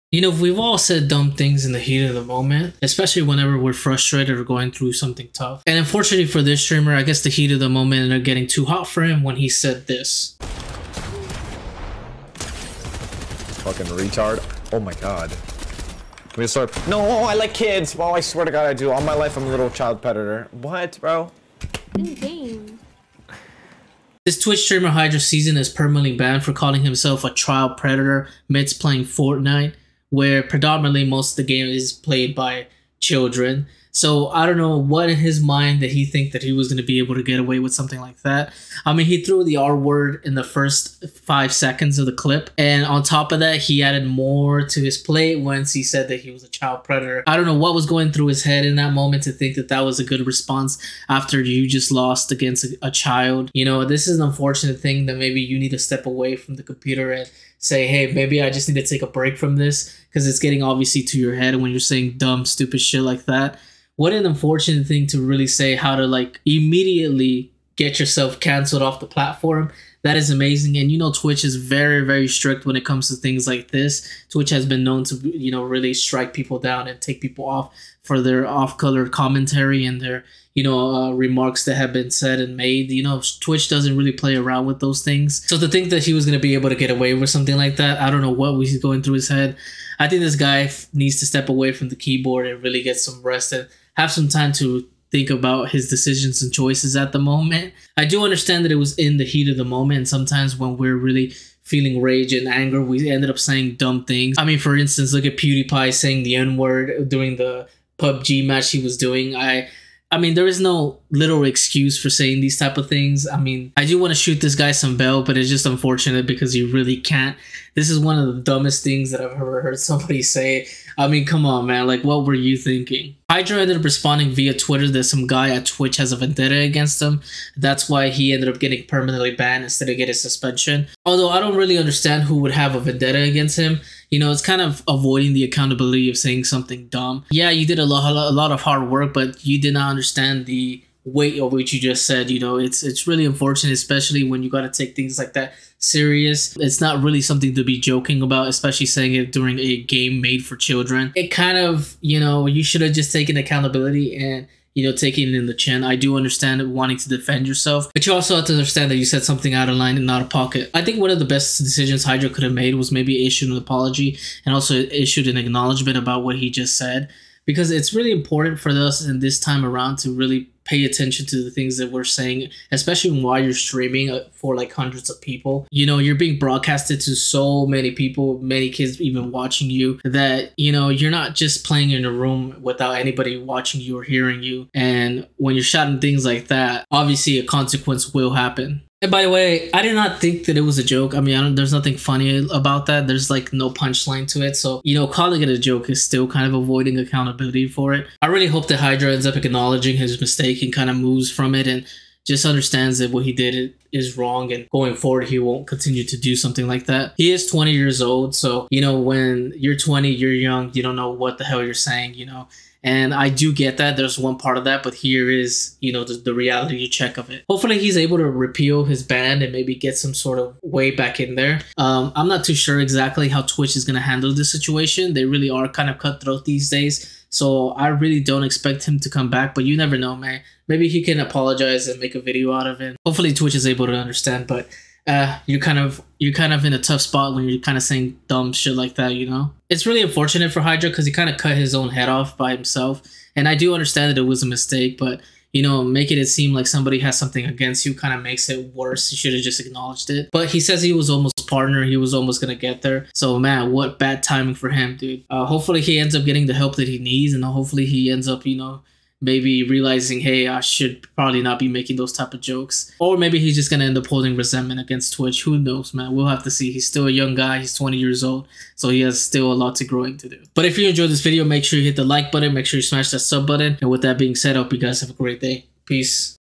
You know, we've all said dumb things in the heat of the moment, especially whenever we're frustrated or going through something tough. And unfortunately for this streamer, I guess the heat of the moment ended up getting too hot for him when he said this. Fucking retard. Oh my god. Can we start? No, I like kids. Well, I swear to god I do. All my life I'm a little child predator. What, bro? In game. This Twitch streamer Hydra Season is permanently banned for calling himself a child predator amidst playing Fortnite, where predominantly most of the game is played by children. So I don't know what in his mind that he think that he was going to be able to get away with something like that. I mean, he threw the R word in the first 5 seconds of the clip. And on top of that, he added more to his plate once he said that he was a child predator. I don't know what was going through his head in that moment to think that that was a good response after you just lost against a child. You know, this is an unfortunate thing that maybe you need to step away from the computer and say, hey, maybe I just need to take a break from this, because it's getting obviously to your head when you're saying dumb, stupid shit like that. What an unfortunate thing to really say, how to like immediately get yourself canceled off the platform. That is amazing. And you know, Twitch is very, very strict when it comes to things like this. Twitch has been known to, you know, really strike people down and take people off for their off-color commentary and their, you know, remarks that have been said and made. You know, Twitch doesn't really play around with those things. So to think that he was going to be able to get away with something like that, I don't know what was going through his head. I think this guy needs to step away from the keyboard and really get some rest and have some time to think about his decisions and choices at the moment. I do understand that it was in the heat of the moment, and sometimes when we're really feeling rage and anger, we ended up saying dumb things. I mean, for instance, look at PewDiePie saying the N-word during the PUBG match he was doing. I mean, there is no literal excuse for saying these type of things. I mean, I do want to shoot this guy some bail, but it's just unfortunate because you really can't. This is one of the dumbest things that I've ever heard somebody say. I mean, come on, man. Like, what were you thinking? Hydra ended up responding via Twitter that some guy at Twitch has a vendetta against him. That's why he ended up getting permanently banned instead of getting suspension. Although I don't really understand who would have a vendetta against him. You know, it's kind of avoiding the accountability of saying something dumb. Yeah, you did a lot of hard work, but you did not understand the weight of what you just said. You know, it's really unfortunate, especially when you got to take things like that serious. It's not really something to be joking about, especially saying it during a game made for children. It kind of, you know, you should have just taken accountability and, you know, taking it in the chin. I do understand wanting to defend yourself, but you also have to understand that you said something out of line and out of pocket. I think one of the best decisions Hydra could have made was maybe issue an apology and also issued an acknowledgement about what he just said, because it's really important for us in this time around to really pay attention to the things that we're saying, especially while you're streaming for like hundreds of people. You know, you're being broadcasted to so many people, many kids even watching you, that, you know, you're not just playing in a room without anybody watching you or hearing you. And when you're shouting things like that, obviously a consequence will happen. And by the way, I did not think that it was a joke. I mean, there's nothing funny about that. There's like no punchline to it. So, you know, calling it a joke is still kind of avoiding accountability for it. I really hope that Hydra ends up acknowledging his mistake and kind of moves from it and just understands that what he did is wrong, and going forward he won't continue to do something like that. He is 20 years old, so, you know, when you're 20, you're young, you don't know what the hell you're saying, you know. And I do get that. There's one part of that, but here is, you know, the reality check of it. Hopefully he's able to repeal his ban and maybe get some sort of way back in there. I'm not too sure exactly how Twitch is going to handle this situation. They really are kind of cutthroat these days. So I really don't expect him to come back, but you never know, man. Maybe he can apologize and make a video out of it. Hopefully Twitch is able to understand, but you're kind of in a tough spot when you're kind of saying dumb shit like that, you know? It's really unfortunate for Hydra because he kind of cut his own head off by himself. And I do understand that it was a mistake, but, you know, making it seem like somebody has something against you kind of makes it worse. He should have just acknowledged it. But he says he was almost partner. He was almost going to get there. So, man, what bad timing for him, dude. Hopefully he ends up getting the help that he needs, and hopefully he ends up, you know, maybe realizing, hey, I should probably not be making those type of jokes. Or maybe he's just going to end up holding resentment against Twitch. Who knows, man? We'll have to see. He's still a young guy. He's 20 years old. So he has still a lot to growing to do. But if you enjoyed this video, make sure you hit the like button. Make sure you smash that sub button. And with that being said, I hope you guys have a great day. Peace.